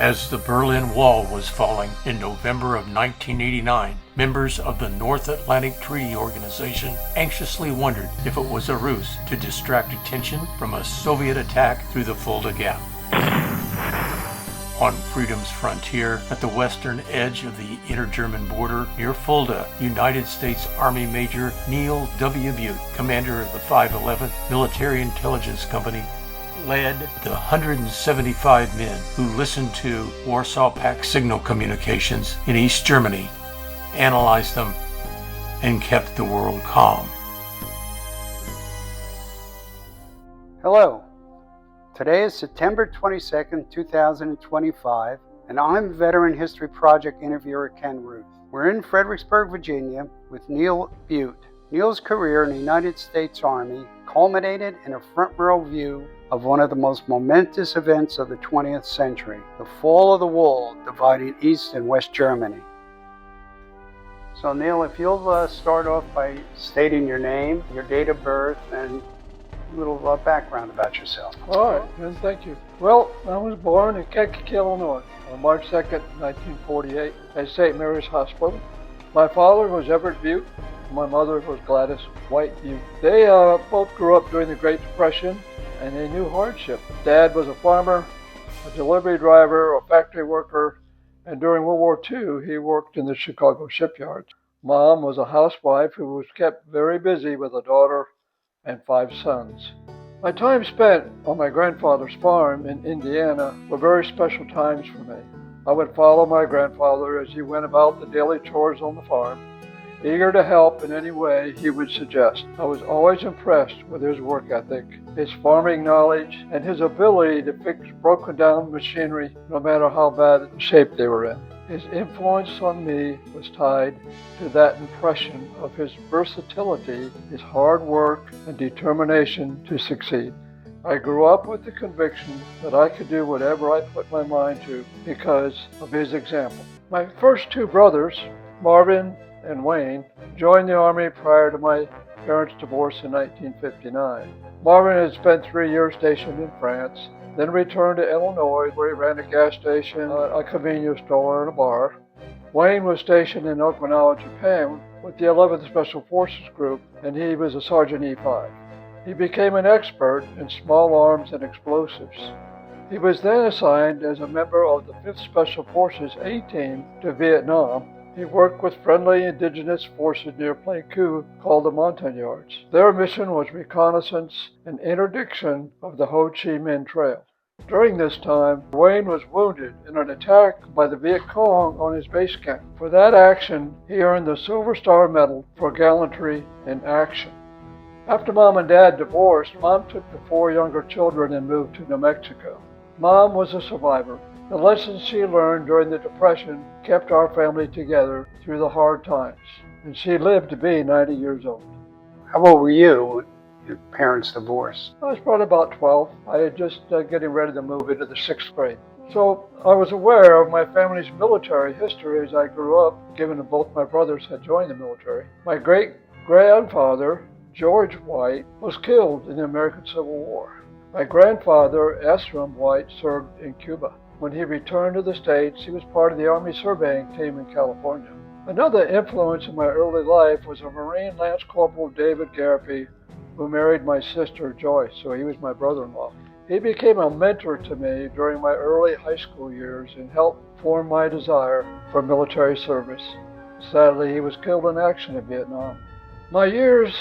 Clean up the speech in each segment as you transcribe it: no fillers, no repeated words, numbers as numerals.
As the Berlin Wall was falling in November of 1989, members of the North Atlantic Treaty Organization anxiously wondered if it was a ruse to distract attention from a Soviet attack through the Fulda Gap. On freedom's frontier, at the western edge of the inter-German border near Fulda, United States Army Major Neil W. Bute, commander of the 511th Military Intelligence Company, led the 175 men who listened to Warsaw Pact signal communications in East Germany, analyzed them, and kept the world calm. Hello. Today is September 22nd, 2025, and I'm Veteran History Project interviewer Ken Ruth. We're in Fredericksburg, Virginia with Neil Bute. Neil's career in the United States Army culminated in a front row view of one of the most momentous events of the 20th century, the fall of the wall dividing East and West Germany. So Neil, if you'll start off by stating your name, your date of birth, and a little background about yourself. All right, and thank you. Well, I was born in Kankakee, Illinois on March 2nd, 1948 at St. Mary's Hospital. My father was Everett Bute. My mother was Gladys White Bute. They both grew up during the Great Depression, and they knew hardship. Dad was a farmer, a delivery driver, a factory worker, and during World War II, he worked in the Chicago shipyards. Mom was a housewife who was kept very busy with a daughter and 5 sons. My time spent on my grandfather's farm in Indiana were very special times for me. I would follow my grandfather as he went about the daily chores on the farm, eager to help in any way he would suggest. I was always impressed with his work ethic, his farming knowledge, and his ability to fix broken down machinery no matter how bad shape they were in. His influence on me was tied to that impression of his versatility, his hard work, and determination to succeed. I grew up with the conviction that I could do whatever I put my mind to because of his example. My first 2 brothers, Marvin and Wayne, joined the Army prior to my parents' divorce in 1959. Marvin had spent 3 years stationed in France, then returned to Illinois where he ran a gas station, a convenience store, and a bar. Wayne was stationed in Okinawa, Japan with the 11th Special Forces Group, and he was a Sergeant E5. He became an expert in small arms and explosives. He was then assigned as a member of the 5th Special Forces A-Team to Vietnam. He worked with friendly indigenous forces near Pleiku called the Montagnards. Their mission was reconnaissance and interdiction of the Ho Chi Minh Trail. During this time, Wayne was wounded in an attack by the Viet Cong on his base camp. For that action, he earned the Silver Star Medal for gallantry in action. After Mom and Dad divorced, Mom took the 4 younger children and moved to New Mexico. Mom was a survivor. The lessons she learned during the Depression kept our family together through the hard times, and she lived to be 90 years old. How old were you when your parents divorced? I was probably about 12. I had just getting ready to move into the 6th grade. So I was aware of my family's military history as I grew up, given that both my brothers had joined the military. My great-grandfather, George White, was killed in the American Civil War. My grandfather, Esram White, served in Cuba. When he returned to the States, he was part of the Army surveying team in California. Another influence in my early life was a Marine Lance Corporal David Garapi, who married my sister Joyce, so he was my brother-in-law. He became a mentor to me during my early high school years and helped form my desire for military service. Sadly, he was killed in action in Vietnam. My years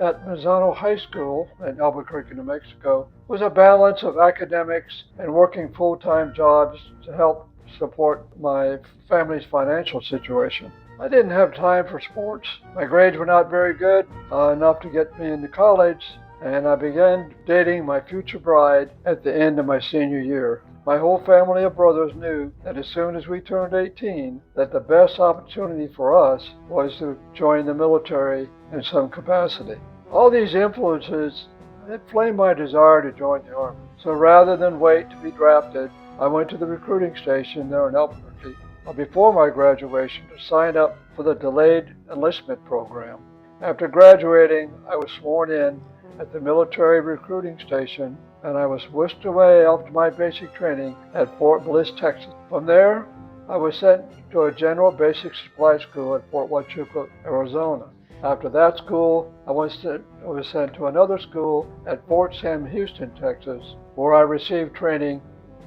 at Mazzano High School in Albuquerque, New Mexico, was a balance of academics and working full-time jobs to help support my family's financial situation. I didn't have time for sports. My grades were not very good, enough to get me into college, and I began dating my future bride at the end of my senior year. My whole family of brothers knew that as soon as we turned 18, that the best opportunity for us was to join the military in some capacity. All these influences inflamed my desire to join the Army. So rather than wait to be drafted, I went to the recruiting station there in Albuquerque before my graduation to sign up for the delayed enlistment program. After graduating, I was sworn in at the military recruiting station and I was whisked away after my basic training at Fort Bliss, Texas. From there, I was sent to a general basic supply school at Fort Huachuca, Arizona. After that school, I was sent to another school at Fort Sam Houston, Texas, where I received training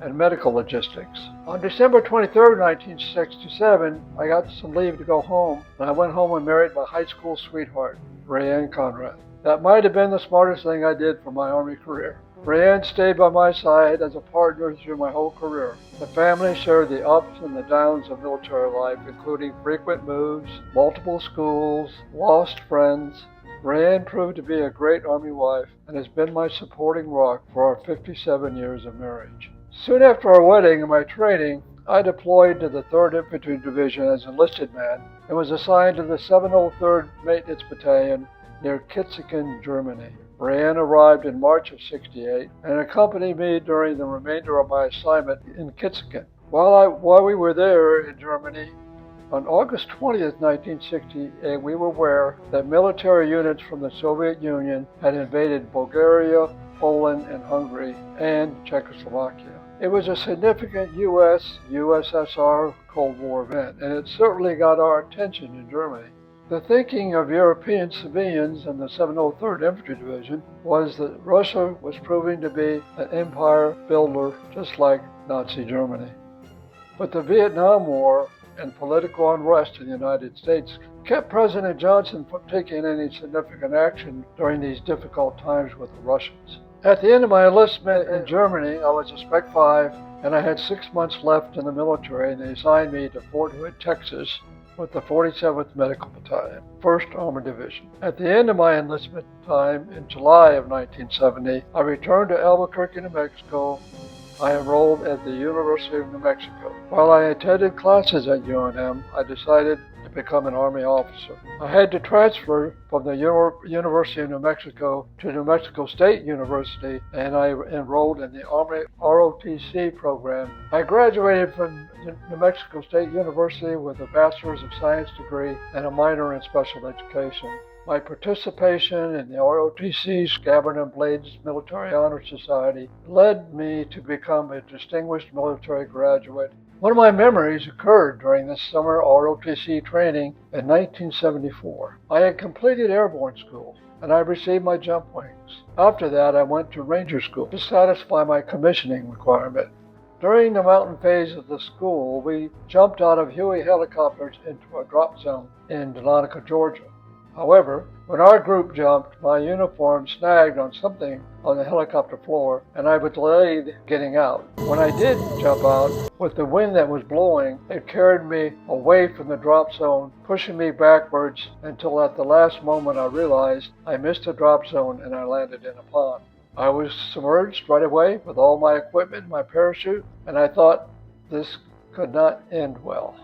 in medical logistics. On December 23, 1967, I got some leave to go home, and I went home and married my high school sweetheart, Rayanne Conrad. That might have been the smartest thing I did for my Army career. Rayanne stayed by my side as a partner through my whole career. The family shared the ups and the downs of military life, including frequent moves, multiple schools, lost friends. Rayanne proved to be a great Army wife and has been my supporting rock for our 57 years of marriage. Soon after our wedding and my training, I deployed to the 3rd Infantry Division as an enlisted man and was assigned to the 703rd Maintenance Battalion near Kitzingen, Germany. Rayanne arrived in March of '68 and accompanied me during the remainder of my assignment in Kitzingen. While we were there in Germany, on August 20th, 1968, we were aware that military units from the Soviet Union had invaded Bulgaria, Poland, and Hungary, and Czechoslovakia. It was a significant U.S.-USSR Cold War event, and it certainly got our attention in Germany. The thinking of European civilians in the 703rd Infantry Division was that Russia was proving to be an empire builder just like Nazi Germany. But the Vietnam War and political unrest in the United States kept President Johnson from taking any significant action during these difficult times with the Russians. At the end of my enlistment in Germany, I was a Spec 5 and I had 6 months left in the military, and they assigned me to Fort Hood, Texas, with the 47th Medical Battalion, 1st Armored Division. At the end of my enlistment time in July of 1970, I returned to Albuquerque, New Mexico. I enrolled at the University of New Mexico. While I attended classes at UNM, I decided to become an Army officer. I had to transfer from the University of New Mexico to New Mexico State University, and I enrolled in the Army ROTC program. I graduated from New Mexico State University with a Bachelor's of Science degree and a minor in Special Education. My participation in the ROTC Scabbard and Blades Military Honor Society led me to become a distinguished military graduate. One of my memories occurred during this summer ROTC training in 1974. I had completed airborne school, and I received my jump wings. After that, I went to Ranger School to satisfy my commissioning requirement. During the mountain phase of the school, we jumped out of Huey helicopters into a drop zone in Dahlonega, Georgia. However, when our group jumped, my uniform snagged on something on the helicopter floor, and I was delayed getting out. When I did jump out, with the wind that was blowing, it carried me away from the drop zone, pushing me backwards until at the last moment I realized I missed the drop zone and I landed in a pond. I was submerged right away with all my equipment, my parachute, and I thought this could not end well.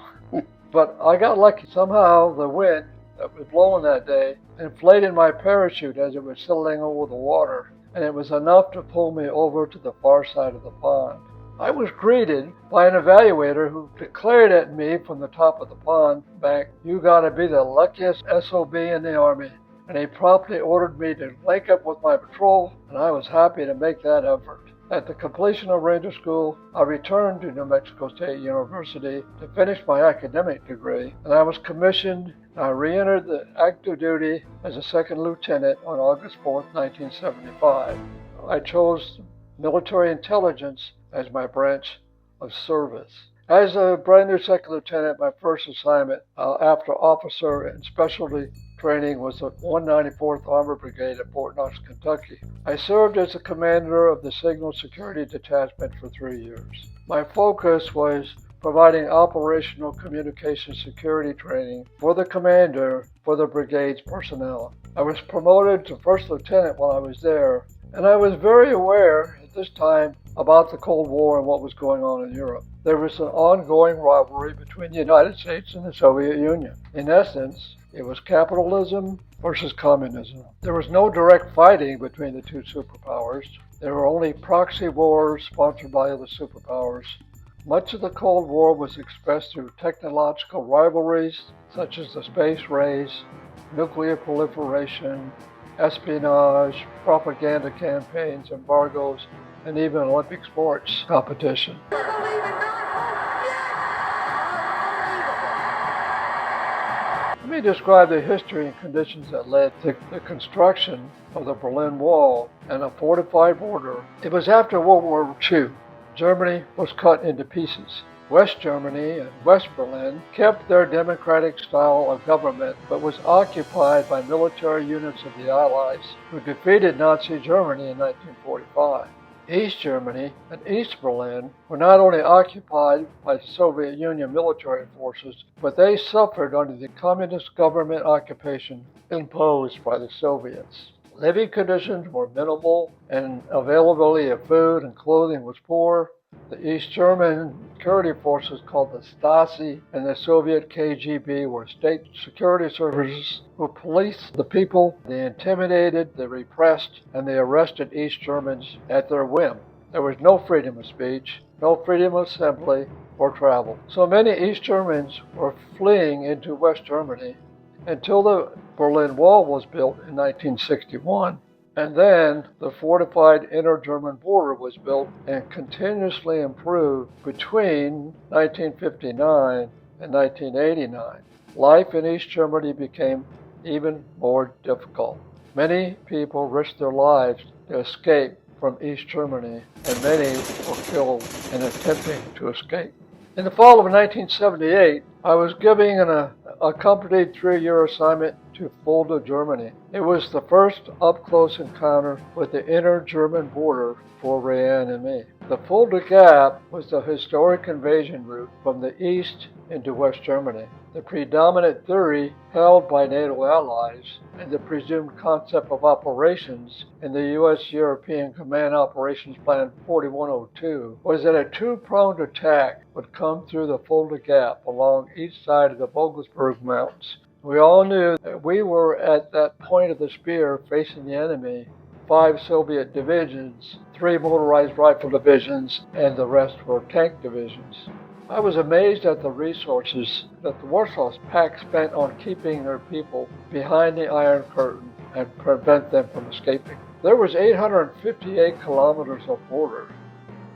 But I got lucky. Somehow the wind that was blowing that day inflated my parachute as it was settling over the water, and it was enough to pull me over to the far side of the pond. I was greeted by an evaluator who declared at me from the top of the pond bank, "You gotta be the luckiest SOB in the Army." And he promptly ordered me to link up with my patrol, and I was happy to make that effort. At the completion of Ranger School, I returned to New Mexico State University to finish my academic degree, and I was commissioned. I re-entered the active duty as a second lieutenant on August 4, 1975. I chose military intelligence as my branch of service. As a brand new second lieutenant, my first assignment after officer and specialty training was the 194th Armored Brigade at Fort Knox, Kentucky. I served as the commander of the Signal Security Detachment for 3 years. My focus was providing operational communication security training for the commander for the brigade's personnel. I was promoted to first lieutenant while I was there, and I was very aware at this time about the Cold War and what was going on in Europe. There was an ongoing rivalry between the United States and the Soviet Union. In essence, it was capitalism versus communism. There was no direct fighting between the two superpowers. There were only proxy wars sponsored by the superpowers. Much of the Cold War was expressed through technological rivalries such as the space race, nuclear proliferation, espionage, propaganda campaigns, embargoes, and even Olympic sports competition. Let me describe the history and conditions that led to the construction of the Berlin Wall and a fortified border. It was after World War II. Germany was cut into pieces. West Germany and West Berlin kept their democratic style of government, but was occupied by military units of the Allies who defeated Nazi Germany in 1945. East Germany and East Berlin were not only occupied by Soviet Union military forces, but they suffered under the communist government occupation imposed by the Soviets. Living conditions were minimal and availability of food and clothing was poor. The East German security forces called the Stasi and the Soviet KGB were state security services who policed the people. They intimidated, they repressed, and they arrested East Germans at their whim. There was no freedom of speech, no freedom of assembly or travel. So many East Germans were fleeing into West Germany until the Berlin Wall was built in 1961. And then the fortified inter-German border was built and continuously improved between 1959 and 1989. Life in East Germany became even more difficult. Many people risked their lives to escape from East Germany, and many were killed in attempting to escape. In the fall of 1978, I was giving an accompanied 3-year assignment to Fulda, Germany. It was the first up-close encounter with the inter-German border for Rayanne and me. The Fulta Gap was the historic invasion route from the east into West Germany. The predominant theory held by NATO allies and the presumed concept of operations in the U.S.-European Command Operations Plan 4102 was that a two-pronged attack would come through the Fulta Gap along each side of the Vogelsberg Mountains. We all knew that we were at that point of the spear facing the enemy, 5 Soviet divisions, 3 motorized rifle divisions, and the rest were tank divisions. I was amazed at the resources that the Warsaw Pact spent on keeping their people behind the Iron Curtain and prevent them from escaping. There was 858 kilometers of border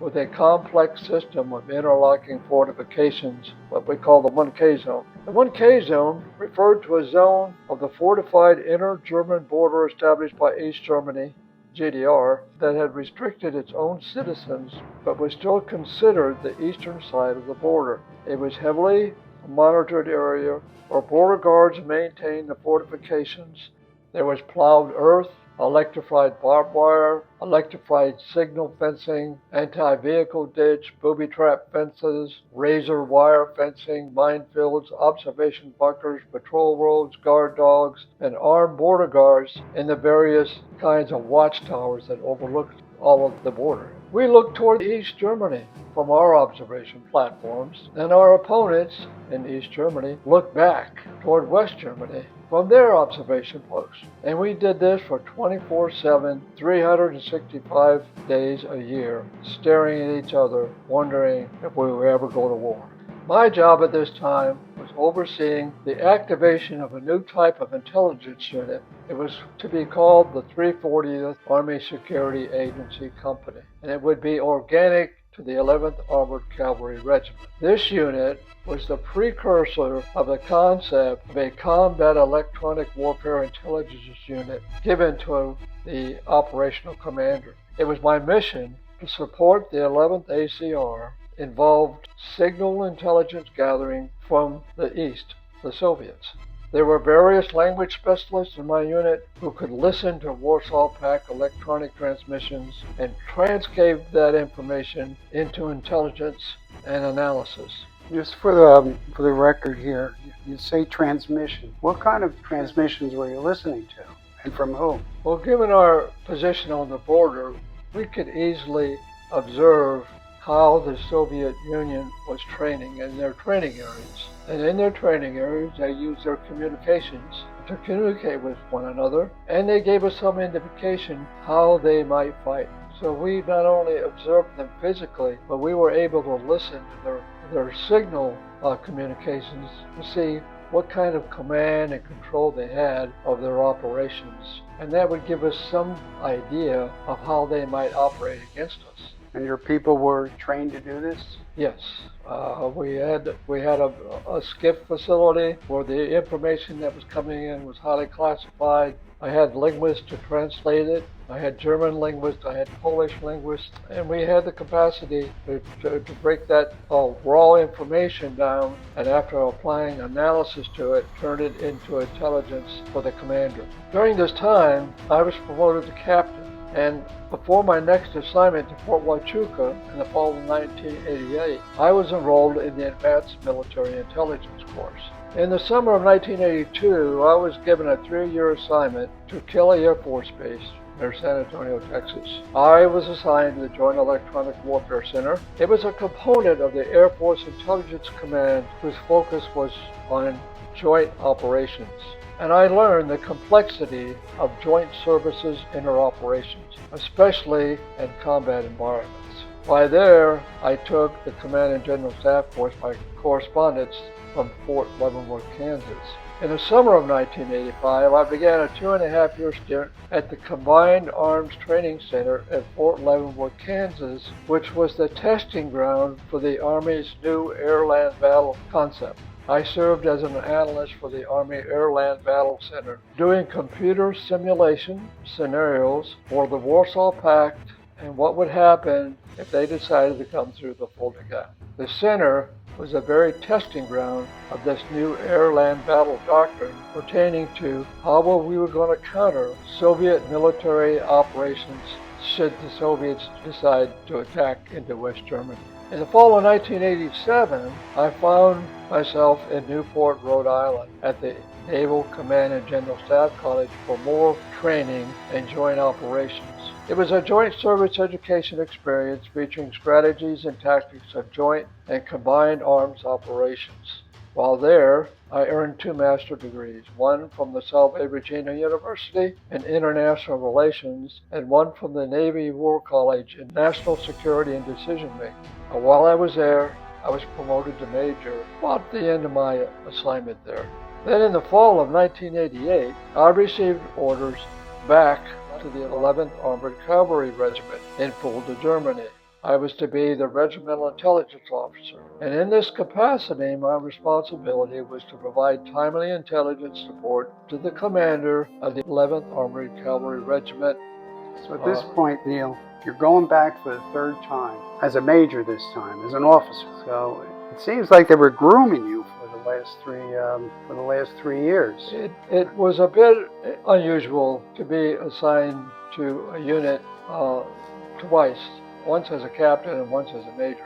with a complex system of interlocking fortifications, what we call the 1K zone. The 1K zone referred to a zone of the fortified inter-German border established by East Germany, GDR, that had restricted its own citizens but was still considered the eastern side of the border. It was heavily monitored area where border guards maintained the fortifications. There was plowed earth, electrified barbed wire, electrified signal fencing, anti-vehicle ditch, booby trap fences, razor wire fencing, minefields, observation bunkers, patrol roads, guard dogs, and armed border guards in the various kinds of watchtowers that overlooked all of the border. We looked toward East Germany from our observation platforms, and our opponents in East Germany looked back toward West Germany from their observation posts. And we did this for 24/7, 365 days a year, staring at each other, wondering if we would ever go to war. My job at this time was overseeing the activation of a new type of intelligence unit. It was to be called the 340th Army Security Agency Company, and it would be organic to the 11th Armored Cavalry Regiment. This unit was the precursor of the concept of a combat electronic warfare intelligence unit given to the operational commander. It was my mission to support the 11th ACR involved signal intelligence gathering from the East, the Soviets. There were various language specialists in my unit who could listen to Warsaw Pact electronic transmissions and transcribe that information into intelligence and analysis. Just for the record here, you say transmission. What kind of transmissions were you listening to, and from whom? Well, given our position on the border, we could easily observe how the Soviet Union was training in their training areas. And in their training areas, they used their communications to communicate with one another, and they gave us some indication how they might fight. So we not only observed them physically, but we were able to listen to their signal communications to see what kind of command and control they had of their operations. And that would give us some idea of how they might operate against us. And your people were trained to do this? Yes, we had a SCIF facility where the information that was coming in was highly classified. I had linguists to translate it. I had German linguists, I had Polish linguists, and we had the capacity to break that raw information down, and after applying analysis to it, turn it into intelligence for the commander. During this time, I was promoted to captain. And before my next assignment to Fort Huachuca in the fall of 1988, I was enrolled in the Advanced Military Intelligence course. In the summer of 1982, I was given a 3-year assignment to Kelly Air Force Base near San Antonio, Texas. I was assigned to the Joint Electronic Warfare Center. It was a component of the Air Force Intelligence Command whose focus was on joint operations. And I learned the complexity of joint services interoperations, especially in combat environments. While there, I took the Command and General Staff course by correspondence from Fort Leavenworth, Kansas. In the summer of 1985, I began a 2.5-year stint at the Combined Arms Training Center at Fort Leavenworth, Kansas, which was the testing ground for the Army's new air-land battle concept. I served as an analyst for the Army Air-Land Battle Center, doing computer simulation scenarios for the Warsaw Pact and what would happen if they decided to come through the Fulta Gap. The center was a very testing ground of this new air-land battle doctrine pertaining to how we were going to counter Soviet military operations should the Soviets decide to attack into West Germany. In the fall of 1987, I found myself in Newport, Rhode Island at the Naval Command and General Staff College for more training and joint operations. It was a joint service education experience featuring strategies and tactics of joint and combined arms operations. While there, I earned 2 master's degrees, one from the South Bay Virginia University in International Relations and one from the Navy War College in National Security and Decision Making. While I was there, I was promoted to major about the end of my assignment there. Then in the fall of 1988, I received orders back to the 11th Armored Cavalry Regiment in Fulda, Germany. I was to be the regimental intelligence officer, and in this capacity, my responsibility was to provide timely intelligence support to the commander of the 11th Armored Cavalry Regiment. So at this point, Neil, you're going back for the 3rd time, as a major this time, as an officer. So it seems like they were grooming you for the last 3 years. It was a bit unusual to be assigned to a unit twice. Once as a captain and once as a major.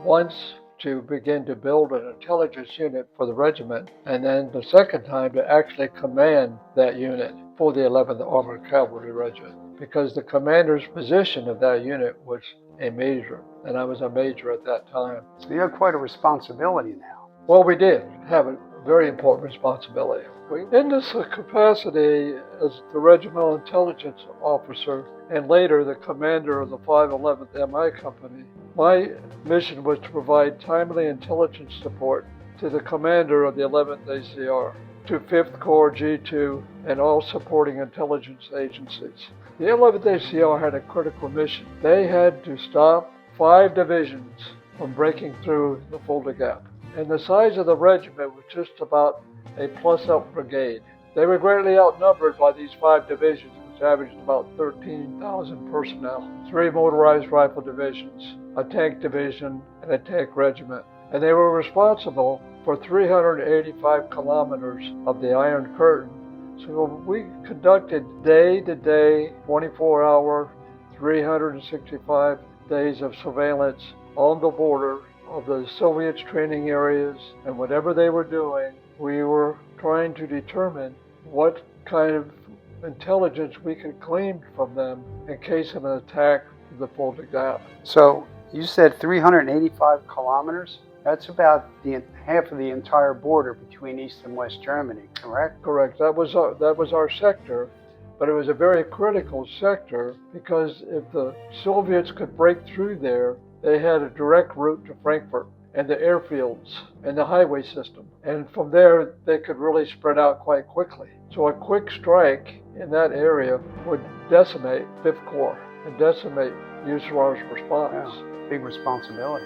Once to begin to build an intelligence unit for the regiment, and then the second time to actually command that unit for the 11th Armored Cavalry Regiment, because the commander's position of that unit was a major, and I was a major at that time. So you have quite a responsibility now. Well, we did have a very important responsibility. In this capacity as the regimental intelligence officer and later the commander of the 511th MI Company, my mission was to provide timely intelligence support to the commander of the 11th ACR, to 5th Corps G2, and all supporting intelligence agencies. The 11th ACR had a critical mission. They had to stop 5 divisions from breaking through the Fulda Gap. And the size of the regiment was just about a plus-up brigade. They were greatly outnumbered by these 5 divisions, which averaged about 13,000 personnel, 3 motorized rifle divisions, a tank division, and a tank regiment. And they were responsible for 385 kilometers of the Iron Curtain. So we conducted day-to-day, 24-hour, 365 days of surveillance on the border of the Soviets' training areas, and whatever they were doing, we were trying to determine what kind of intelligence we could glean from them in case of an attack of the Fulda Gap. So you said 385 kilometers? That's about half of the entire border between East and West Germany, correct? Correct. That was our sector, but it was a very critical sector because if the Soviets could break through there, they had a direct route to Frankfurt. and the airfields and the highway system. And from there, they could really spread out quite quickly. So a quick strike in that area would decimate 5th Corps and decimate USAR's response. Yeah, big responsibility.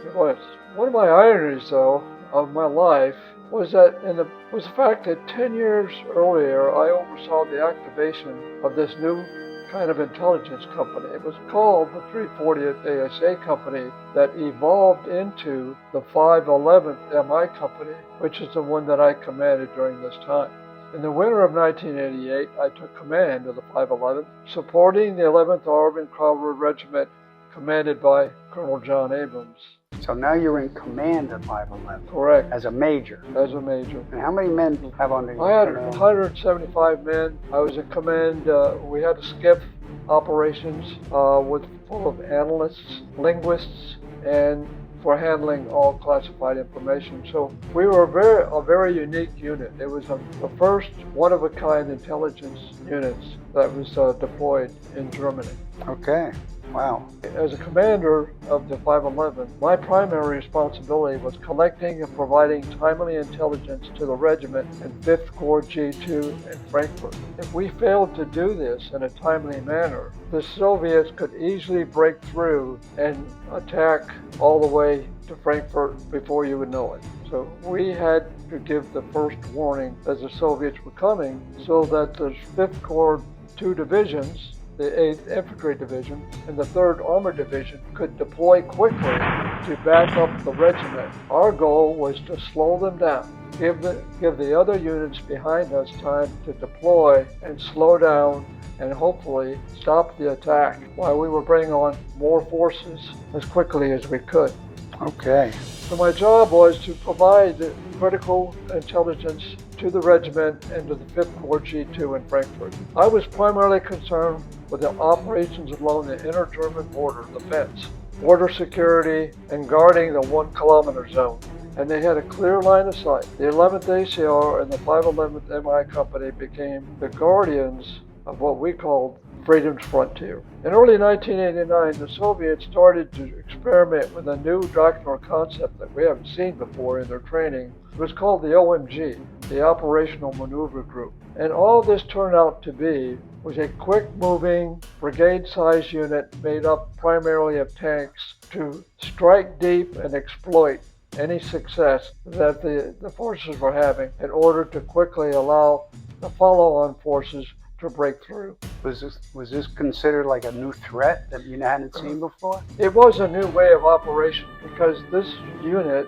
It was. One of my ironies, though, of my life was the fact that 10 years earlier, I oversaw the activation of this new kind of intelligence company. It was called the 340th ASA Company that evolved into the 511th MI Company, which is the one that I commanded during this time. In the winter of 1988, I took command of the 511th, supporting the 11th Armored Cavalry Regiment commanded by Colonel John Abrams. So now you're in command of 511. Correct. As a major. As a major. And how many men do you have under you? I had 175 men. I was in command. We had a skiff operations full of analysts, linguists, and for handling all classified information. So we were a very unique unit. It was the first one-of-a-kind intelligence units that was deployed in Germany. Okay. Wow. As a commander of the 511, my primary responsibility was collecting and providing timely intelligence to the regiment in 5th Corps G2 in Frankfurt. If we failed to do this in a timely manner, the Soviets could easily break through and attack all the way to Frankfurt before you would know it. So we had to give the first warning as the Soviets were coming so that the 5th Corps 2 divisions, the 8th Infantry Division, and the 3rd Armored Division could deploy quickly to back up the regiment. Our goal was to slow them down, give the other units behind us time to deploy and slow down and hopefully stop the attack while we were bringing on more forces as quickly as we could. Okay. So my job was to provide critical intelligence to the regiment and to the 5th Corps G2 in Frankfurt. I was primarily concerned with the operations along the inter-German border, the fence, border security, and guarding the 1 kilometer zone. And they had a clear line of sight. The 11th ACR and the 511th MI Company became the guardians of what we called freedom's frontier. In early 1989, the Soviets started to experiment with a new doctrinal concept that we haven't seen before in their training. It was called the OMG, the Operational Maneuver Group. And all this turned out to be was a quick-moving, brigade-sized unit made up primarily of tanks to strike deep and exploit any success that the forces were having in order to quickly allow the follow-on forces to break through. Was this considered like a new threat that you hadn't seen before? It was a new way of operation because this unit,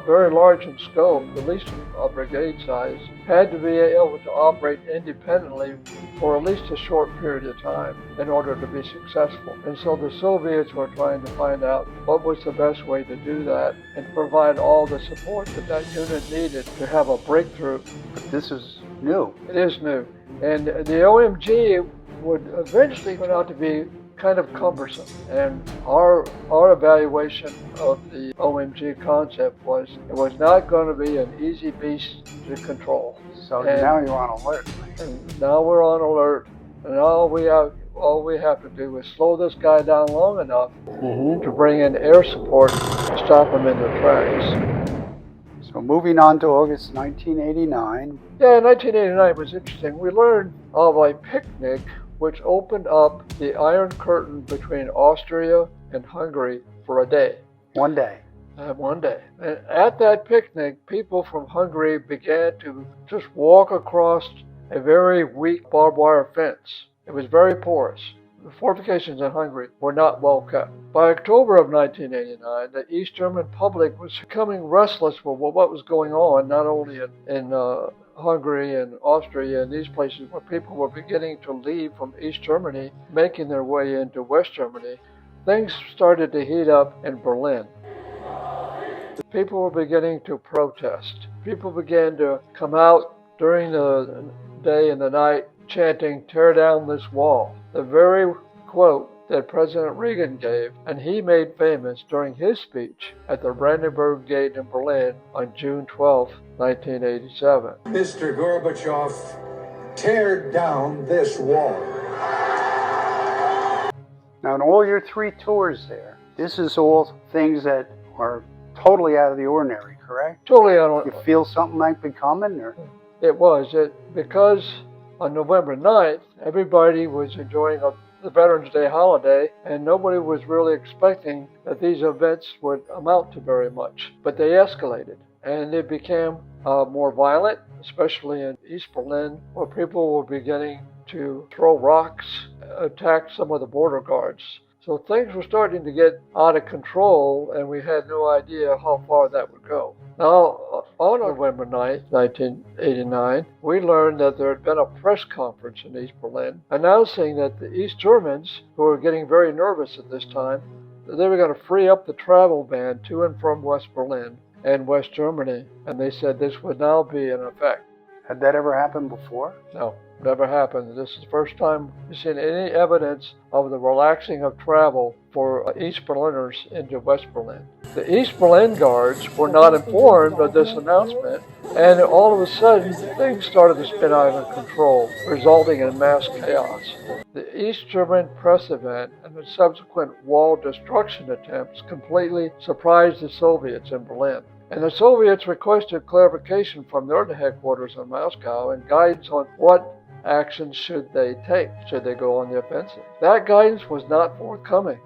very large in scope, at least a brigade size, had to be able to operate independently for at least a short period of time in order to be successful. And so the Soviets were trying to find out what was the best way to do that and provide all the support that unit needed to have a breakthrough. But this is new. It is new. And the OMG would eventually turn out to be kind of cumbersome. And our evaluation of the OMG concept was it was not going to be an easy beast to control. So now you're on alert. And now we're on alert. And all we have to do is slow this guy down long enough to bring in air support to stop him in their tracks. So moving on to August 1989. Yeah, 1989 was interesting. We learned of a picnic which opened up the Iron Curtain between Austria and Hungary for a day. One day. One day. And at that picnic, people from Hungary began to just walk across a very weak barbed wire fence. It was very porous. The fortifications in Hungary were not well kept. By October of 1989, the East German public was becoming restless with what was going on, not only in Hungary and Austria and these places where people were beginning to leave from East Germany, making their way into West Germany. Things started to heat up in Berlin. People were beginning to protest. People began to come out during the day and the night chanting, "Tear down this wall." The very quote that President Reagan gave, and he made famous during his speech at the Brandenburg Gate in Berlin on June 12, 1987. Mr. Gorbachev, tear down this wall. Now in all your 3 tours there, this is all things that are totally out of the ordinary, correct? Totally out You feel something might be coming? Or? It was. Because on November 9th, everybody was enjoying the Veterans Day holiday, and nobody was really expecting that these events would amount to very much. But they escalated, and it became more violent, especially in East Berlin, where people were beginning to throw rocks, attack some of the border guards. So things were starting to get out of control, and we had no idea how far that would go. Now, on November 9th, 1989, we learned that there had been a press conference in East Berlin announcing that the East Germans, who were getting very nervous at this time, that they were going to free up the travel ban to and from West Berlin and West Germany, and they said this would now be in effect. Had that ever happened before? No, never happened. This is the first time we've seen any evidence of the relaxing of travel for East Berliners into West Berlin. The East Berlin guards were not informed of this announcement, and all of a sudden, things started to spin out of control, resulting in mass chaos. The East German press event and the subsequent wall destruction attempts completely surprised the Soviets in Berlin. And the Soviets requested clarification from their headquarters in Moscow and guidance on what actions should they take, should they go on the offensive. That guidance was not forthcoming,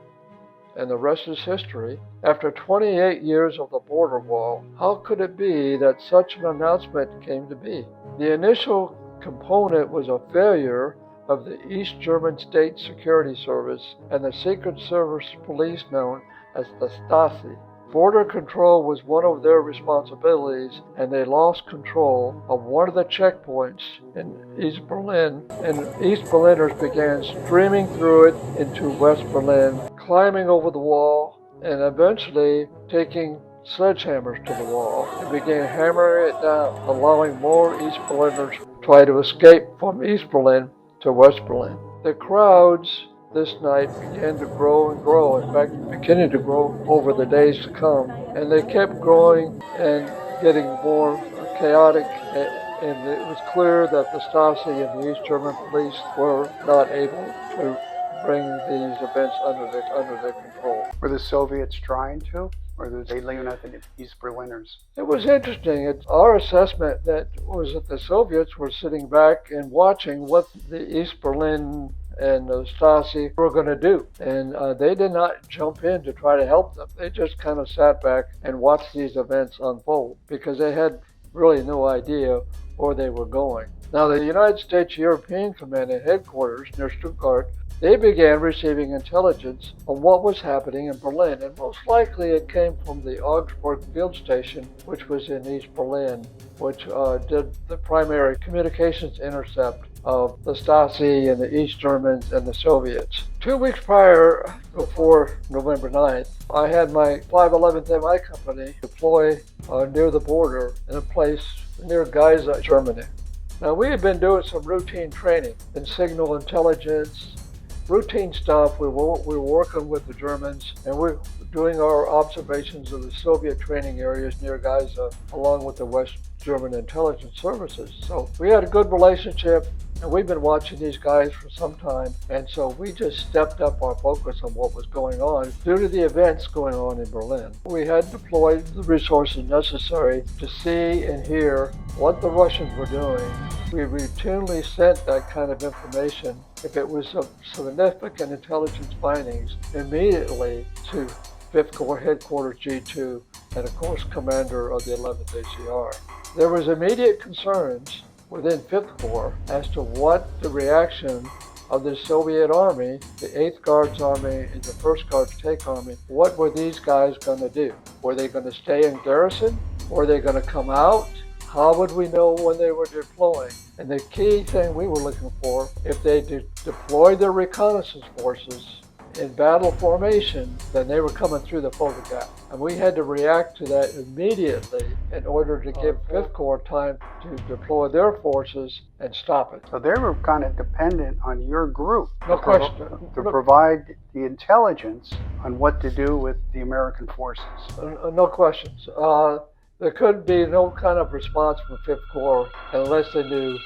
and the rest is history. After 28 years of the border wall, how could it be that such an announcement came to be? The initial component was a failure of the East German State Security Service and the Secret Service police known as the Stasi. Border control was one of their responsibilities, and they lost control of one of the checkpoints in East Berlin, and East Berliners began streaming through it into West Berlin, climbing over the wall, and eventually taking sledgehammers to the wall and began hammering it down, allowing more East Berliners to try to escape from East Berlin to West Berlin. The crowds this night began to grow and grow, in fact, beginning to grow over the days to come. And they kept growing and getting more chaotic, and it was clear that the Stasi and the East German police were not able to bring these events under their control. Were the Soviets trying to, or were they leaving out the East Berliners? It was interesting. It's our assessment that the Soviets were sitting back and watching what the East Berlin and the Stasi were going to do. And they did not jump in to try to help them. They just kind of sat back and watched these events unfold because they had really no idea where they were going. Now, the United States European Command and Headquarters near Stuttgart, they began receiving intelligence on what was happening in Berlin, and most likely it came from the Augsburg field station, which was in East Berlin, which did the primary communications intercept of the Stasi and the East Germans and the Soviets. 2 weeks prior, before November 9th, I had my 511th MI company deploy near the border in a place near Gaza, Germany. Now, we had been doing some routine training in signal intelligence, routine stuff. We were working with the Germans, and we're doing our observations of the Soviet training areas near Gaza, along with the West German intelligence services. So we had a good relationship, and we've been watching these guys for some time, and so we just stepped up our focus on what was going on due to the events going on in Berlin. We had deployed the resources necessary to see and hear what the Russians were doing. We routinely sent that kind of information, if it was of significant intelligence findings, immediately to 5th Corps Headquarters G2 and, of course, Commander of the 11th ACR. There was immediate concerns within 5th Corps as to what the reaction of the Soviet Army, the 8th Guards Army and the 1st Guards Take Army, what were these guys going to do? Were they going to stay in garrison? Were they going to come out? How would we know when they were deploying? And the key thing we were looking for, if they deployed their reconnaissance forces in battle formation, then they were coming through the Fulta Gap. And we had to react to that immediately in order to give 5th Corps time to deploy their forces and stop it. So they were kind of dependent on your group No question. to provide the intelligence on what to do with the American forces. No questions. There could be no kind of response from 5th Corps unless they knew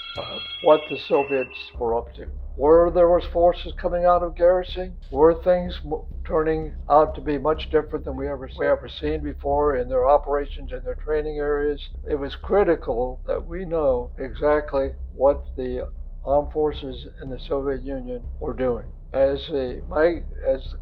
what the Soviets were up to. where there was forces coming out of garrison, were things turning out to be much different than we ever seen before in their operations and their training areas. It was critical that we know exactly what the armed forces in the Soviet Union were doing. As the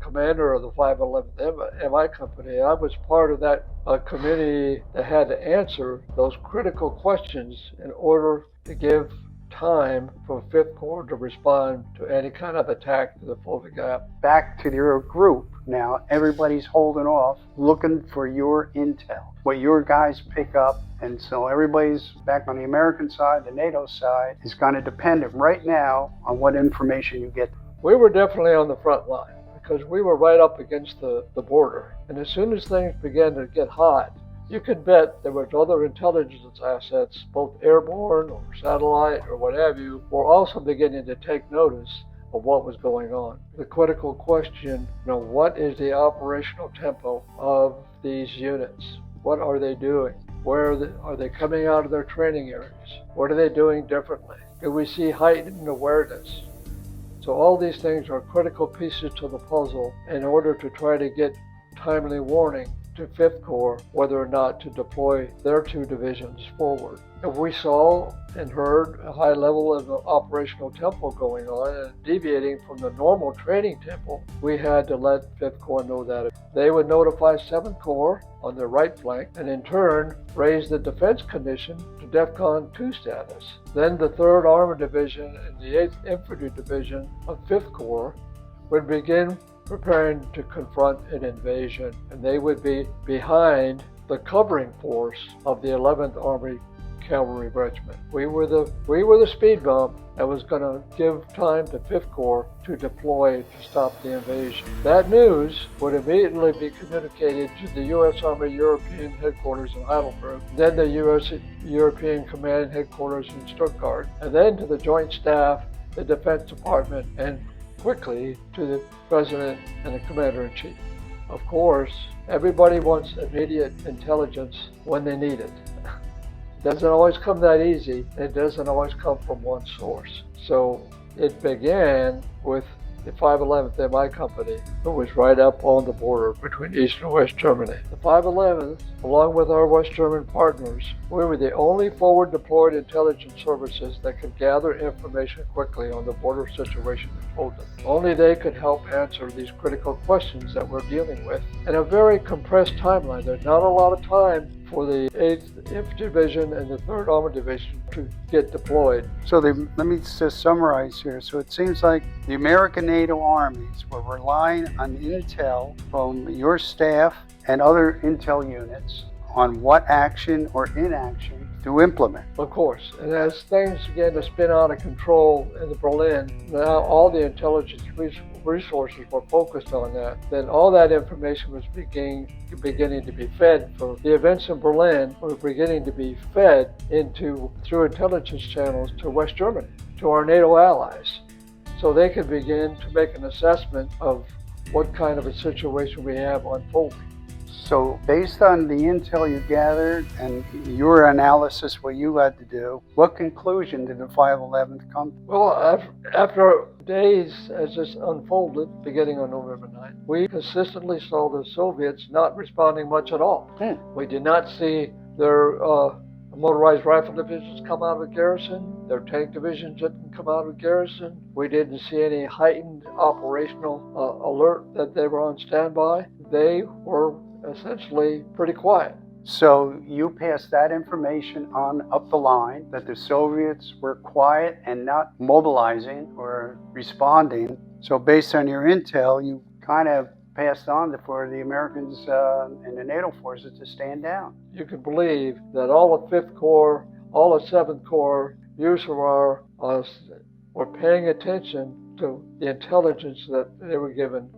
commander of the 511th MI Company, I was part of that committee that had to answer those critical questions in order to give time for 5th Corps to respond to any kind of attack to the Fulta Gap. Back to your group now, everybody's holding off, looking for your intel, what your guys pick up, and so everybody's back on the American side, the NATO side, is kind of dependent right now on what information you get. We were definitely on the front line because we were right up against the border. And as soon as things began to get hot, you could bet there was other intelligence assets, both airborne or satellite or what have you, were also beginning to take notice of what was going on. The critical question, what is the operational tempo of these units? What are they doing? Where are they coming out of their training areas? What are they doing differently? Do we see heightened awareness? So all these things are critical pieces to the puzzle in order to try to get timely warning to 5th Corps whether or not to deploy their 2 divisions forward. If we saw and heard a high level of operational tempo going on and deviating from the normal training tempo, we had to let 5th Corps know that. They would notify 7th Corps on their right flank and in turn raise the defense condition to DEFCON 2 status. Then the 3rd Armored Division and the 8th Infantry Division of 5th Corps would begin preparing to confront an invasion, and they would be behind the covering force of the 11th Army Cavalry Regiment. We were the speed bump that was going to give time to 5th Corps to deploy to stop the invasion. That news would immediately be communicated to the U.S. Army European Headquarters in Heidelberg, then the U.S. European Command Headquarters in Stuttgart, and then to the Joint Staff, the Defense Department, and quickly to the President and the Commander-in-Chief. Of course, everybody wants immediate intelligence when they need it. It doesn't always come that easy. It doesn't always come from one source. So it began with the 511th MI Company, who was right up on the border between East and West Germany. The 511th, along with our West German partners, we were the only forward deployed intelligence services that could gather information quickly on the border situation in Fulda. Only they could help answer these critical questions that we're dealing with in a very compressed timeline. There's not a lot of time for the 8th Infantry Division and the 3rd Armored Division to get deployed. So let me just summarize here. So it seems like the American NATO armies were relying on intel from your staff and other intel units on what action or inaction to implement. Of course, and as things began to spin out of control in Berlin, now all the intelligence resources were focused on that. Then all that information was beginning to be fed. For the events in Berlin were beginning to be fed through intelligence channels to West Germany, to our NATO allies, so they could begin to make an assessment of what kind of a situation we have unfolding. So based on the intel you gathered and your analysis, what you had to do, what conclusion did the 511th come to? Well, after days as this unfolded, beginning on November 9th, we consistently saw the Soviets not responding much at all. We did not see their motorized rifle divisions come out of garrison. Their tank divisions didn't come out of garrison. We didn't see any heightened operational alert that they were on standby. They were essentially pretty quiet. So you passed that information on up the line that the Soviets were quiet and not mobilizing or responding. So based on your intel, you kind of passed on for the Americans and the NATO forces to stand down. You can believe that all of 5th Corps, all of 7th Corps, USAR were paying attention to the intelligence that they were given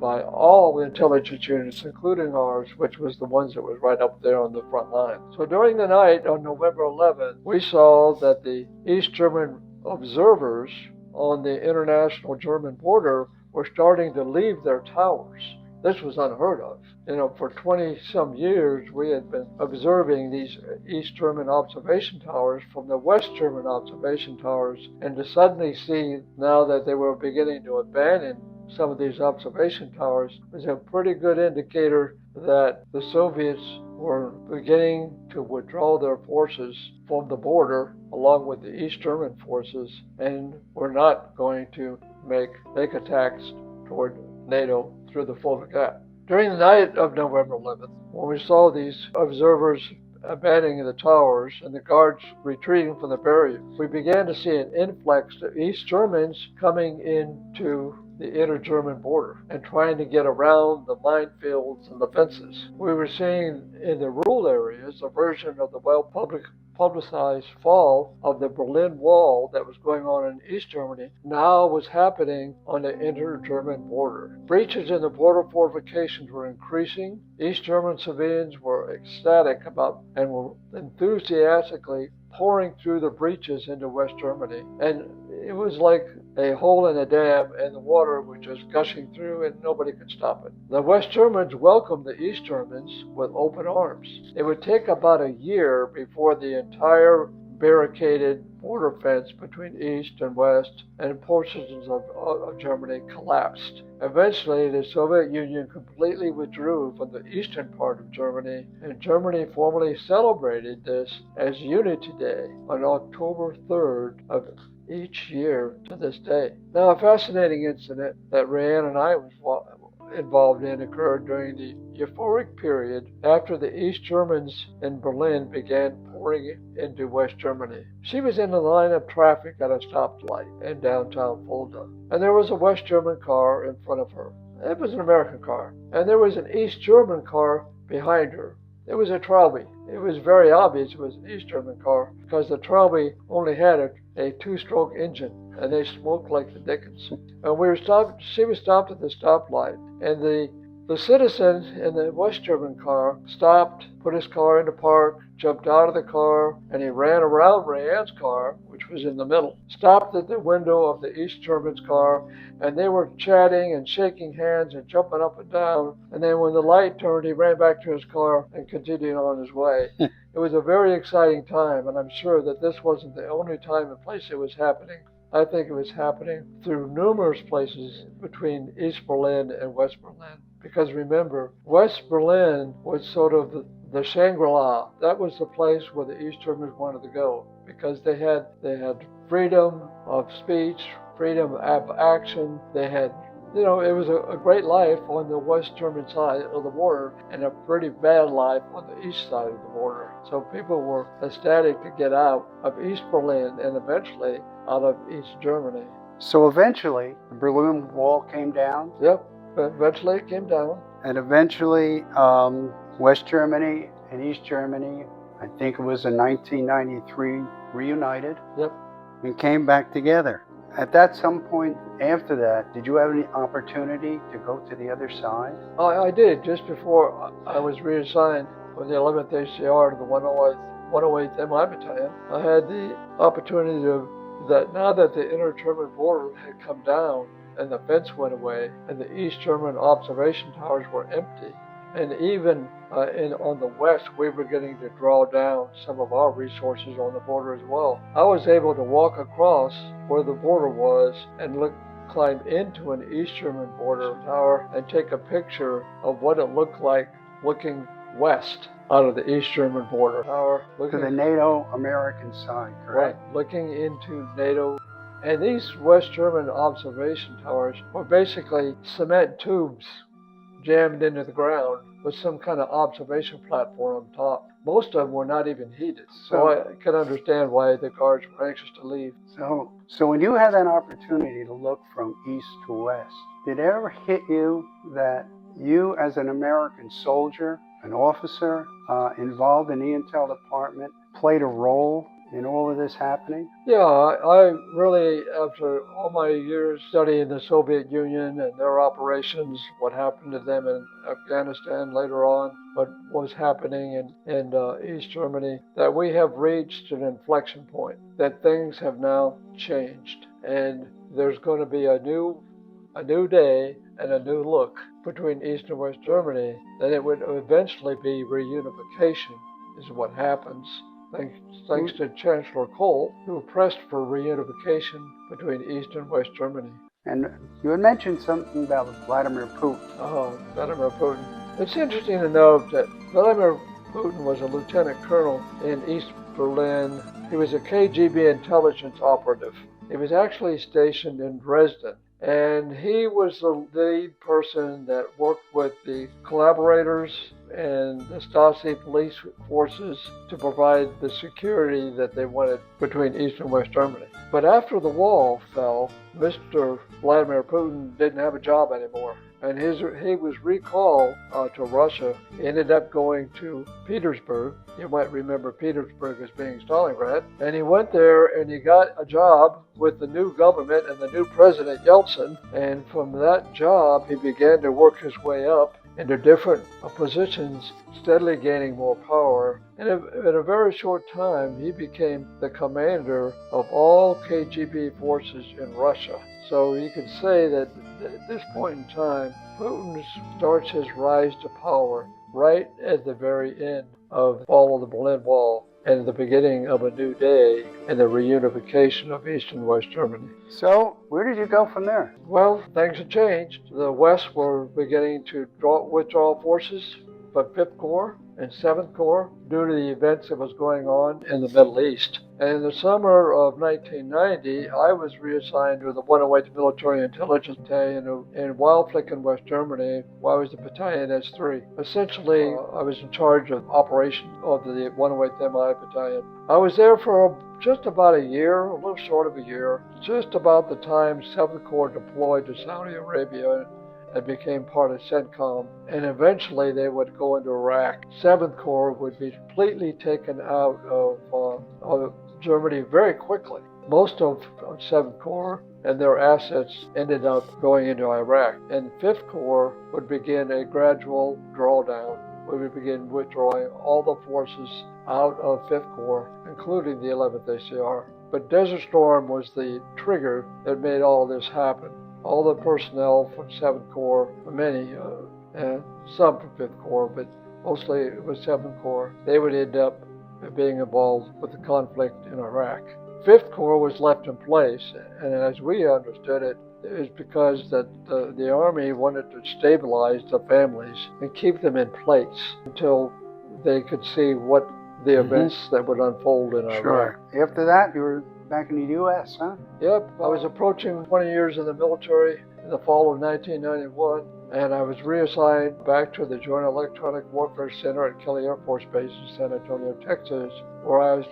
by all the intelligence units, including ours, which was the ones that was right up there on the front line. So during the night on November 11th, we saw that the East German observers on the international German border were starting to leave their towers. This was unheard of. For 20-some years, we had been observing these East German observation towers from the West German observation towers, and to suddenly see now that they were beginning to abandon some of these observation towers was a pretty good indicator that the Soviets were beginning to withdraw their forces from the border along with the East German forces, and were not going to make attacks toward NATO through the Fulta Gap. During the night of November 11th, when we saw these observers abandoning the towers and the guards retreating from the barrier, we began to see an influx of East Germans coming into the inter-German border and trying to get around the minefields and the fences. We were seeing in the rural areas a version of the well-publicized fall of the Berlin Wall that was going on in East Germany now was happening on the inter-German border. Breaches in the border fortifications were increasing. East German civilians were ecstatic about and were enthusiastically pouring through the breaches into West Germany. And it was like a hole in a dam, and the water was just gushing through and nobody could stop it. The West Germans welcomed the East Germans with open arms. It would take about a year before the entire barricaded border fence between East and West and portions of Germany collapsed. Eventually, the Soviet Union completely withdrew from the eastern part of Germany, and Germany formally celebrated this as Unity Day on October 3rd of each year to this day. Now, a fascinating incident that Rayanne and I was involved in occurred during the euphoric period after the East Germans in Berlin began pouring into West Germany. She was in the line of traffic at a stoplight in downtown Fulda, and there was a West German car in front of her. It was an American car, and there was an East German car behind her. It was a Traube. It was very obvious it was an East German car because the Traube only had a two-stroke engine, and they smoked like the dickens. And she was stopped at the stoplight, and the citizen in the West German car stopped, put his car into park, jumped out of the car, and he ran around Rayanne's car, which was in the middle, stopped at the window of the East German's car, and they were chatting and shaking hands and jumping up and down. And then when the light turned, he ran back to his car and continued on his way. It was a very exciting time, and I'm sure that this wasn't the only time and place it was happening. I think it was happening through numerous places between East Berlin and West Berlin. Because remember, West Berlin was sort of the Shangri-La. That was the place where the East Germans wanted to go, because they had freedom of speech, freedom of action. They had, it was a great life on the West German side of the border and a pretty bad life on the east side of the border. So people were ecstatic to get out of East Berlin and eventually out of East Germany. So eventually, the Berlin Wall came down? Yep, eventually it came down. And eventually, West Germany and East Germany, I think it was in 1993, reunited. Yep. And came back together. At some point after that, did you have any opportunity to go to the other side? I did, just before I was reassigned from the 11th ACR to the 108th MI Battalion. I had the opportunity that now that the inter-German border had come down and the fence went away and the East German observation towers were empty, and even on the west, we were getting to draw down some of our resources on the border as well. I was able to walk across where the border was and climb into an East German border tower and take a picture of what it looked like looking west out of the East German border tower. To the NATO American side, correct? Right, looking into NATO. And these West German observation towers were basically cement tubes jammed into the ground with some kind of observation platform on top. Most of them were not even heated, so I can understand why the guards were anxious to leave. So when you had that opportunity to look from east to west, did it ever hit you that you, as an American soldier, an officer involved in the intel department, played a role in all of this happening? Yeah, I really, after all my years studying the Soviet Union and their operations, what happened to them in Afghanistan later on, what was happening in East Germany, that we have reached an inflection point, that things have now changed, and there's going to be a new day and a new look between East and West Germany, then it would eventually be reunification, is what happens, thanks to Chancellor Kohl, who pressed for reunification between East and West Germany. And you had mentioned something about Vladimir Putin. Oh, Vladimir Putin. It's interesting to note that Vladimir Putin was a lieutenant colonel in East Berlin. He was a KGB intelligence operative. He was actually stationed in Dresden. And he was the lead person that worked with the collaborators and the Stasi police forces to provide the security that they wanted between East and West Germany. But after the wall fell, Mr. Vladimir Putin didn't have a job anymore. And he was recalled to Russia. He ended up going to Petersburg. You might remember Petersburg as being Stalingrad. And he went there and he got a job with the new government and the new President Yeltsin. And from that job, he began to work his way up into different positions, steadily gaining more power. And in a very short time, he became the commander of all KGB forces in Russia. So you could say that at this point in time, Putin starts his rise to power right at the very end of the fall of the Berlin Wall and the beginning of a new day and the reunification of East and West Germany. So, where did you go from there? Well, things had changed. The West were beginning to withdraw forces from 5th Corps and 7th Corps due to the events that was going on in the Middle East. And in the summer of 1990, I was reassigned to the 108th Military Intelligence Battalion in Wildflecken, West Germany, where I was the battalion S3. Essentially, I was in charge of operations of the 108th MI Battalion. I was there for just about a year, a little short of a year, just about the time 7th Corps deployed to Saudi Arabia and became part of CENTCOM, and eventually they would go into Iraq. 7th Corps would be completely taken out of Germany very quickly. Most of 7th Corps and their assets ended up going into Iraq, and 5th Corps would begin a gradual drawdown. We would begin withdrawing all the forces out of 5th Corps, including the 11th ACR. But Desert Storm was the trigger that made all this happen. All the personnel from 7th Corps, many, and some from 5th Corps, but mostly it was 7th Corps, they would end up being involved with the conflict in Iraq. 5th Corps was left in place, and as we understood it, it was because that the Army wanted to stabilize the families and keep them in place until they could see what the events that would unfold in Iraq. Sure. After that, you were back in the U.S., huh? Yep. I was approaching 20 years in the military in the fall of 1991, and I was reassigned back to the Joint Electronic Warfare Center at Kelly Air Force Base in San Antonio, Texas, where I was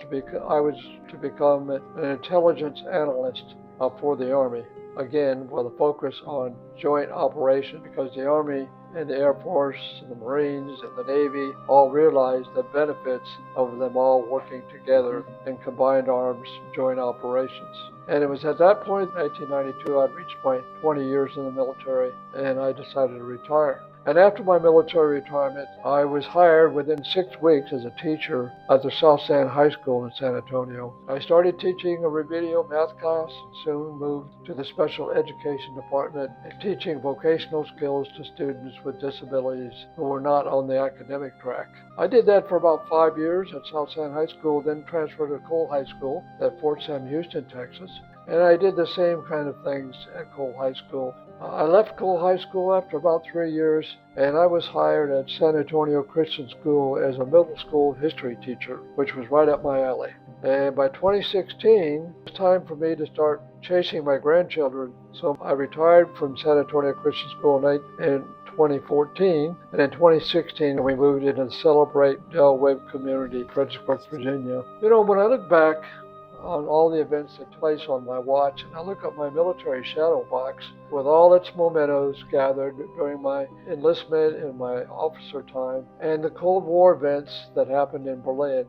to become an intelligence analyst for the Army. Again, with a focus on joint operations, because the Army and the Air Force and the Marines and the Navy all realized the benefits of them all working together in combined arms joint operations. And it was at that point, in 1992, I'd reached my 20 years in the military, and I decided to retire. And after my military retirement, I was hired within 6 weeks as a teacher at the South San High School in San Antonio. I started teaching a remedial math class, soon moved to the special education department and teaching vocational skills to students with disabilities who were not on the academic track. I did that for about 5 years at South San High School, then transferred to Cole High School at Fort Sam Houston, Texas. And I did the same kind of things at Cole High School. I left Cole High School after about 3 years, and I was hired at San Antonio Christian School as a middle school history teacher, which was right up my alley. And by 2016, it was time for me to start chasing my grandchildren. So I retired from San Antonio Christian School in 2014, and in 2016 we moved into the Celebrate Del Webb community, Fredericksburg, Virginia. You know, when I look back on all the events that took place on my watch, and I look at my military shadow box with all its mementos gathered during my enlistment and my officer time, and the Cold War events that happened in Berlin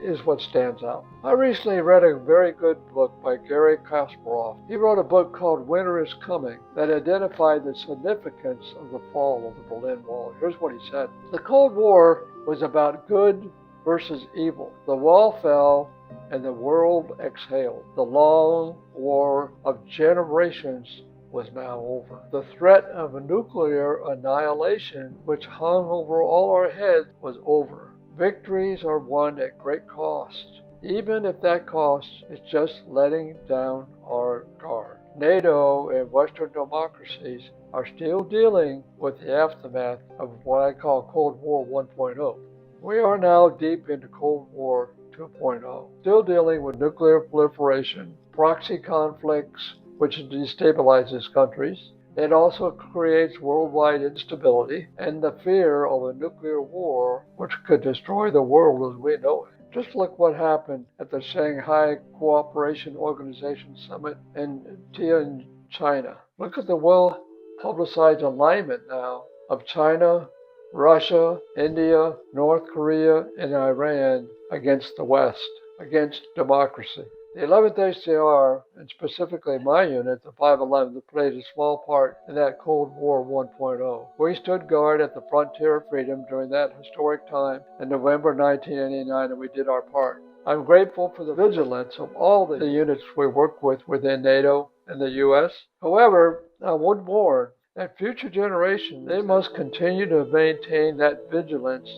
is what stands out. I recently read a very good book by Gary Kasparov. He wrote a book called Winter is Coming that identified the significance of the fall of the Berlin Wall. Here's what he said. The Cold War was about good versus evil. The wall fell and the world exhaled. The long war of generations was now over. The threat of a nuclear annihilation, which hung over all our heads, was over. Victories are won at great cost, even if that cost is just letting down our guard. NATO and Western democracies are still dealing with the aftermath of what I call Cold War 1.0. We are now deep into Cold War 2.0, still dealing with nuclear proliferation, proxy conflicts, which destabilizes countries. It also creates worldwide instability and the fear of a nuclear war, which could destroy the world as we know it. Just look what happened at the Shanghai Cooperation Organization Summit in Tianjin, China. Look at the well-publicized alignment now of China, Russia, India, North Korea, and Iran against the West, against democracy. The 11th HCR, and specifically my unit, the 511th, played a small part in that Cold War 1.0. We stood guard at the frontier of freedom during that historic time in November 1989, and we did our part. I'm grateful for the vigilance of all the units we work with within NATO and the US. However, I would warn that future generations, they must continue to maintain that vigilance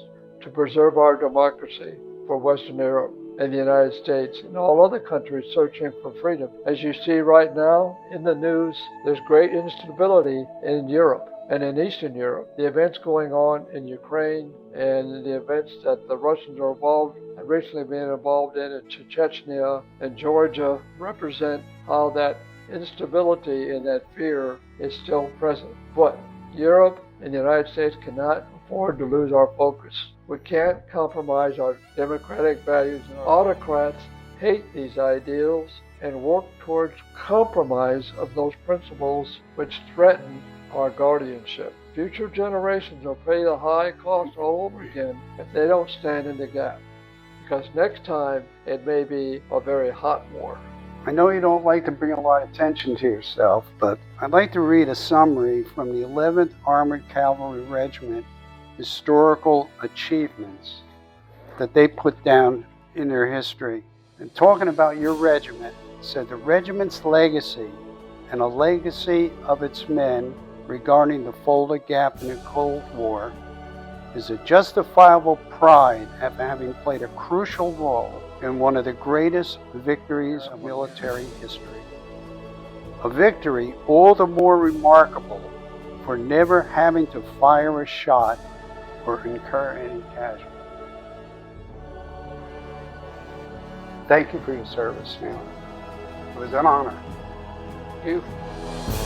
to preserve our democracy for Western Europe and the United States and all other countries searching for freedom. As you see right now in the news, there's great instability in Europe and in Eastern Europe. The events going on in Ukraine and the events that the Russians are involved, have recently been involved in Chechnya and Georgia, represent how that instability and that fear is still present. But Europe and the United States cannot afford to lose our focus. We can't compromise our democratic values. Autocrats hate these ideals and work towards compromise of those principles which threaten our guardianship. Future generations will pay the high cost all over again if they don't stand in the gap, because next time it may be a very hot war. I know you don't like to bring a lot of attention to yourself, but I'd like to read a summary from the 11th Armored Cavalry Regiment historical achievements that they put down in their history. And talking about your regiment, it said the regiment's legacy and a legacy of its men regarding the Fulda Gap in the Cold War is a justifiable pride after having played a crucial role in one of the greatest victories of military history. A victory all the more remarkable for never having to fire a shot or incur any casualties. Thank you for your service, man. It was an honor. Thank you.